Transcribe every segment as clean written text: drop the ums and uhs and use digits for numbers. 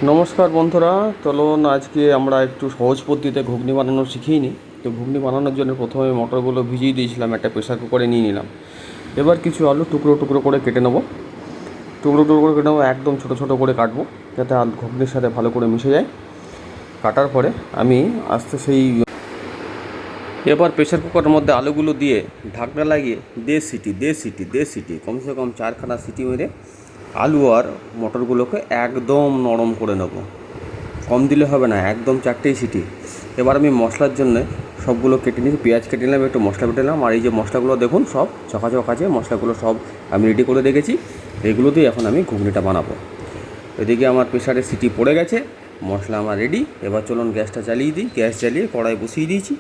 নমস্কার বন্ধুরা, চলুন আজকে আমরা একটু সহজ পদ্ধতিতে ঘুগনি বানানো শিখিয়ে নিই। তো ঘুগনি বানানোর জন্য প্রথমে মটরগুলো ভিজিয়ে দিয়েছিলাম, একটা প্রেসার কুকারে নিয়ে নিলাম। এবার কিছু আলু টুকরো টুকরো করে কেটে নেবো, টুকরো টুকরো করে কেটে নেবো, একদম ছোটো ছোটো করে কাটবো যাতে আলু ঘুগনির সাথে ভালো করে মিশে যায়। কাটার পরে আমি এবার প্রেসার কুকারের মধ্যে আলুগুলো দিয়ে ঢাকনা লাগিয়ে দেড় সিটি কমসে কম 4খানা সিটি মেরে আলু আর মটরগুলোকে একদম নরম করে নেব। কম দিলে হবে না, একদম 4টেই সিটি। এবার আমি মশলার জন্য সবগুলো কেটে নিয়েছি, পেঁয়াজ কেটে নিলাম, একটু মশলা কেটে নিলাম, আর এই যে মশলাগুলো দেখুন সব চকাচক আছে, মশলাগুলো সব আমি রেডি করে রেখেছি। এগুলো দিয়ে এখন আমি ঘুগনিটা বানাবো। এদিকে আমার প্রেসারে সিটি পড়ে গেছে, মশলা আমার রেডি। এবার চলুন গ্যাসটা চালিয়ে দিই। গ্যাস চালিয়ে কড়াই বসিয়ে দিয়েছি।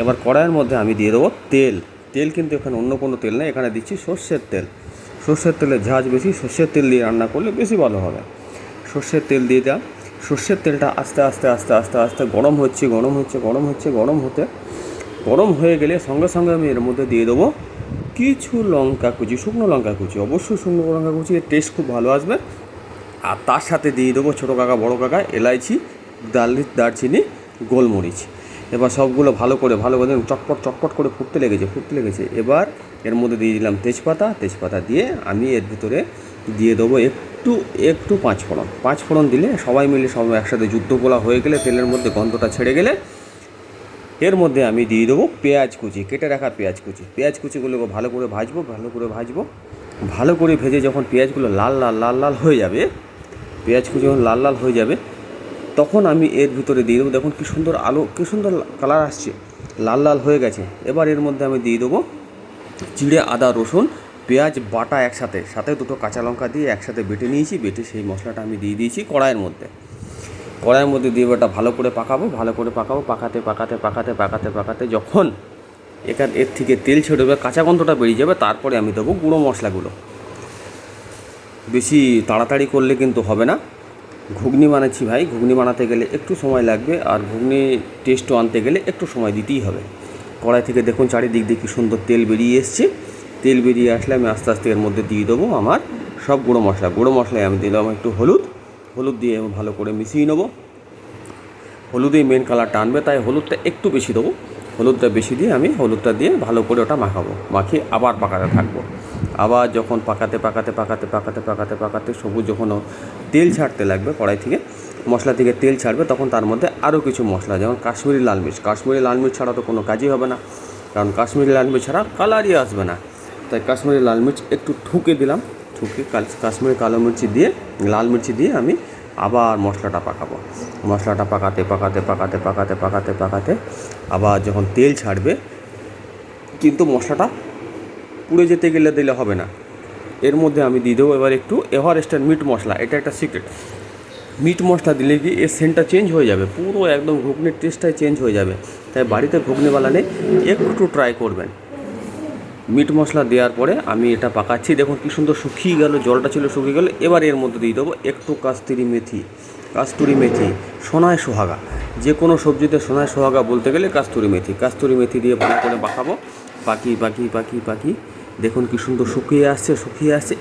এবার কড়াইয়ের মধ্যে আমি দিয়ে দেবো তেল। তেল কিন্তু এখানে অন্য কোনো তেল নেই, এখানে দিচ্ছি সর্ষের তেল। সর্ষের তেলের ঝাঁজ বেশি, সর্ষের তেল দিয়ে রান্না করলে বেশি ভালো হবে। সর্ষের তেল দিয়ে দেওয়া, সর্ষের তেলটা আস্তে আস্তে আস্তে আস্তে আস্তে গরম গরম হয়ে গেলে সঙ্গে সঙ্গে আমি এর মধ্যে দিয়ে দেবো কিছু লঙ্কা কুচি, শুকনো লঙ্কা কুচি। অবশ্যই শুকনো লঙ্কা কুচি, এর টেস্ট খুব ভালো আসবে। আর তার সাথে দিয়ে দেবো ছোটো কাকা বড়ো কাকা এলাইচি, দারচিনি, গোলমরিচ। এবার সবগুলো ভালো করে চটপট করে ফুটতে লেগেছে। এবার এর মধ্যে দিয়ে দিলাম তেজপাতা দিয়ে আমি এর ভিতরে দিয়ে দেবো একটু পাঁচফোড়ন দিলে সবাই মিলে সব একসাথে যুদ্ধ গোলা হয়ে গেলে, তেলের মধ্যে গন্ধটা ছেড়ে গেলে এর মধ্যে আমি দিয়ে দেবো পেঁয়াজ কুচি, কেটে রাখা পেঁয়াজ কুচিগুলোকে ভালো করে ভেজে যখন পেঁয়াজগুলো লাল হয়ে যাবে, যখন লাল হয়ে যাবে, তখন আমি এর ভিতরে দিয়ে দেবো, দেখুন কী সুন্দর কী সুন্দর কালার আসছে, লাল হয়ে গেছে। এবার এর মধ্যে আমি দিয়ে দেবো জিরে, আদা, রসুন, পেঁয়াজ বাটা একসাথে, সাথে দুটো কাঁচা লঙ্কা দিয়ে একসাথে বেটে সেই মশলাটা আমি দিয়ে দিয়েছি কড়াইয়ের মধ্যে দিয়ে ওটা ভালো করে পাকাবো। পাকাতে যখন এর থেকে তেল ছেড়ে কাঁচা গন্ধটা বেরিয়ে যাবে, তারপরে আমি দেবো গুঁড়ো মশলাগুলো। বেশি তাড়াতাড়ি করলে কিন্তু হবে না। ঘুগনি বানাচ্ছি ভাই, ঘুগনি বানাতে গেলে একটু সময় লাগবে, আর ঘুগনি টেস্টও আনতে গেলে একটু সময় দিতেই হবে। কড়াই থেকে দেখুন চারিদিক দিয়ে কী সুন্দর তেল বেরিয়ে এসছে। তেল বেরিয়ে আসলে আমি আস্তে আস্তে এর মধ্যে দিয়ে দেবো আমার সব গুঁড়ো মশলায় আমি দিলাম একটু হলুদ দিয়ে ভালো করে মিশিয়ে নেবো। হলুদেই মেন কালারটা আনবে, তাই হলুদটা একটু বেশি দেবো। হলুদটা বেশি দিয়ে আমি হলুদটা দিয়ে ভালো করে ওটা মাখিয়ে আবার পাকাতে থাকবো। আবার যখন পাকাতে সবুজ যখন তেল ছাড়তে লাগবে, কড়াই থেকে মশলা থেকে তেল ছাড়বে, তখন তার মধ্যে আরও কিছু মশলা, যেমন কাশ্মীরি লাল মির্চ ছাড়া তো কোনো কাজই হবে না, কারণ কাশ্মীরি লাল মির্চ ছাড়া কালারই আসবে না। তাই কাশ্মীরি লাল মির্চ একটু ঠুকে কাশ্মীরি লাল মির্চি দিয়ে আমি আবার মশলাটা পাকাতে আবার যখন তেল ছাড়বে, কিন্তু মশলাটা পুড়ে যেতে গেলে দিলে হবে না। এর মধ্যে আমি দিয়ে দেবো এবার একটু এভারেস্টের মিট মশলা, এটা একটা সিক্রেট। মিট মশলা দিলে কি এর সেন্টটা চেঞ্জ হয়ে যাবে, পুরো একদম ঘুগনির টেস্টটাই চেঞ্জ হয়ে যাবে। তাই বাড়িতে ঘুগনি বানালে একটু ট্রাই করবেন। মিট মশলা দেওয়ার পরে আমি এটা পাকাচ্ছি, দেখুন কী সুন্দর শুকিয়ে গেল, জলটা ছিল শুকিয়ে গেল। এবার এর মধ্যে দিয়ে দেবো একটু কাস্তুরি মেথি, সোনায় সোহাগা। যে কোনো সবজিতে সোনায় সোহাগা বলতে গেলে কাস্তুরি মেথি দিয়ে ভালো করে পাকি দেখুন কী সুন্দর শুকিয়ে আসছে।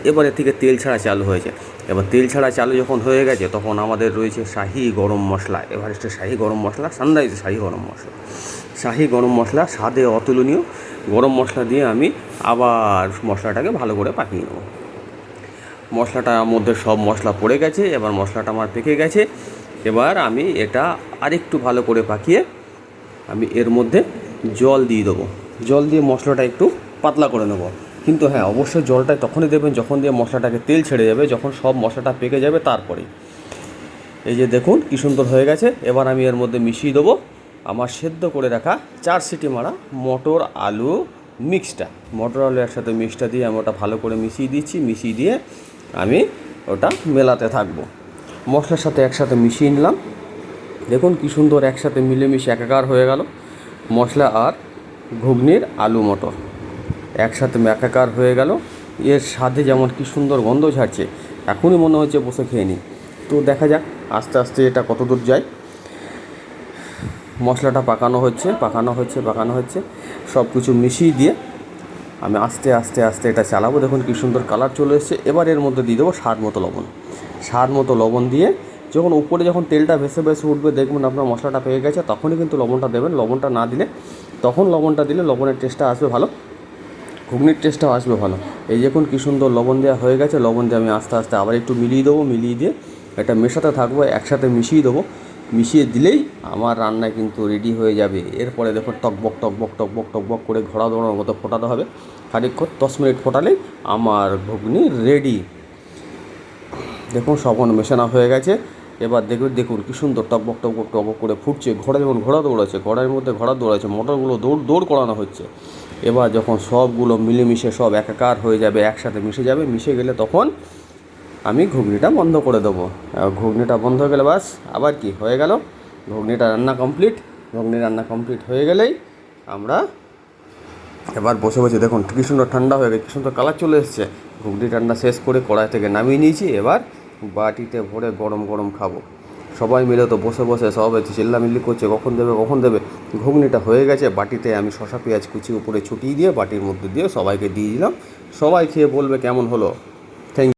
এবার এর থেকে তেল ছাড়া চালু হয়েছে। এবার তেল ছাড়া চালু যখন হয়ে গেছে, তখন আমাদের রয়েছে শাহি গরম মশলা, এভারেস্টের শাহি গরম মশলা, সানরাইজের শাহি গরম মশলা স্বাদে অতুলনীয়। গরম মশলা দিয়ে আমি আবার মশলাটাকে ভালো করে পাকিয়ে নেব। মশলাটার মধ্যে সব মশলা পড়ে গেছে, এবার মশলাটা আমার পেকে গেছে। এবার আমি এটা আরেকটু ভালো করে পাকিয়ে আমি এর মধ্যে জল দিয়ে দেবো। জল দিয়ে মশলাটা একটু পাতলা করে নেব। কিন্তু হ্যাঁ, অবশ্যই জলটা তখনই দেবেন যখন দিয়ে মশলাটাকে তেল ছেড়ে যাবে, যখন সব মশলাটা পেকে যাবে তারপরেই। এই যে দেখুন কী সুন্দর হয়ে গেছে। এবার আমি এর মধ্যে মিশিয়ে দেবো আমার সেদ্ধ করে রাখা 4 সিটি মারা মটর আলু একসাথে মিক্সটা দিয়ে আমি ওটা ভালো করে মিশিয়ে দিয়ে আমি ওটা মেলাতে থাকবো। মশলার সাথে একসাথে মিশিয়ে নিলাম। দেখুন কী সুন্দর একসাথে মিলেমিশে একাকার হয়ে গেল। মশলা আর ঘুগনির আলু মটর একসাথে একাকার হয়ে গেল। এর স্বাদে যেমন কী সুন্দর গন্ধ ছাড়ছে, এখনই মনে হচ্ছে বসে খেয়ে নিই। তো দেখা যাক আস্তে আস্তে এটা কত দূর যায়। মশলাটা পাকানো হচ্ছে, সব কিছু মিশিয়ে দিয়ে আমি আস্তে এটা চালাবো। দেখুন কী সুন্দর কালার চলে এসেছে। এবার এর মধ্যে দিয়ে দেবো স্বাদ মতো লবণ দিয়ে যখন উপরে যখন তেলটা ভেসে ভেসে উঠবে দেখবেন আপনার মশলাটা পেয়ে গেছে, তখনই কিন্তু লবণটা দেবেন। লবণটা না দিলে, তখন লবণটা দিলে লবণের টেস্টটা আসবে ভালো, ঘুগনির টেস্টটাও আসবে ভালো। এই দেখুন কী সুন্দর লবণ দেওয়া হয়ে গেছে। লবণ দিয়ে আমি আস্তে আস্তে আবার একটু মিলিয়ে দেবো, মিলিয়ে দিয়ে এটা মেশাতে থাকবো, একসাথে মিশিয়ে দেবো। মিশিয়ে দিলেই আমার রান্না কিন্তু রেডি হয়ে যাবে। এরপরে দেখুন টকবক টকবক টকবক টকবক করে ঘোড়া দৌড়ানোর মতো ফোটাতে হবে। খানিকক্ষণ 10 মিনিট ফোটালেই আমার ঘুগনি রেডি। দেখুন সবন মেশানো হয়ে গেছে। এবার দেখুন কী সুন্দর টকবক টকবক টকবক করে ফুটছে। ঘোড়া যেমন ঘোড়া দৌড়াচ্ছে, ঘোড়ার মধ্যে ঘোড়া দৌড়াচ্ছে, মোটরগুলো দৌড় করানো হচ্ছে। এবার যখন সবগুলো মিলেমিশে সব একাকার হয়ে যাবে, একসাথে মিশে যাবে, মিশে গেলে তখন আমি ঘুগনিটা বন্ধ করে দেবো। ঘুগনিটা বন্ধ হয়ে গেলে বাস আবার কি হয়ে গেল, ঘুগনিটা রান্না কমপ্লিট। ঘুগনি রান্না কমপ্লিট হয়ে গেলেই আমরা এবার বসে বসে দেখুন কী সুন্দর ঠান্ডা হয়ে গেছে, কী সুন্দর কালার চলে এসছে। ঘুগনি ঠান্ডা শেষ করে কড়াই থেকে নামিয়ে নিয়েছি। এবার বাটিতে ভরে গরম গরম খাবো। সবাই মিলে তো বসে বসে সব চিল্লামিল্লি করছে কখন দেবে কখন দেবে। ঘুগনিটা হয়ে গেছে, বাটিতে আমি শসা পেঁয়াজ কুচি উপরে ছুটিয়ে দিয়ে বাটির মধ্যে দিয়ে সবাইকে দিয়ে দিলাম। সবাই খেয়ে বলবে কেমন হলো।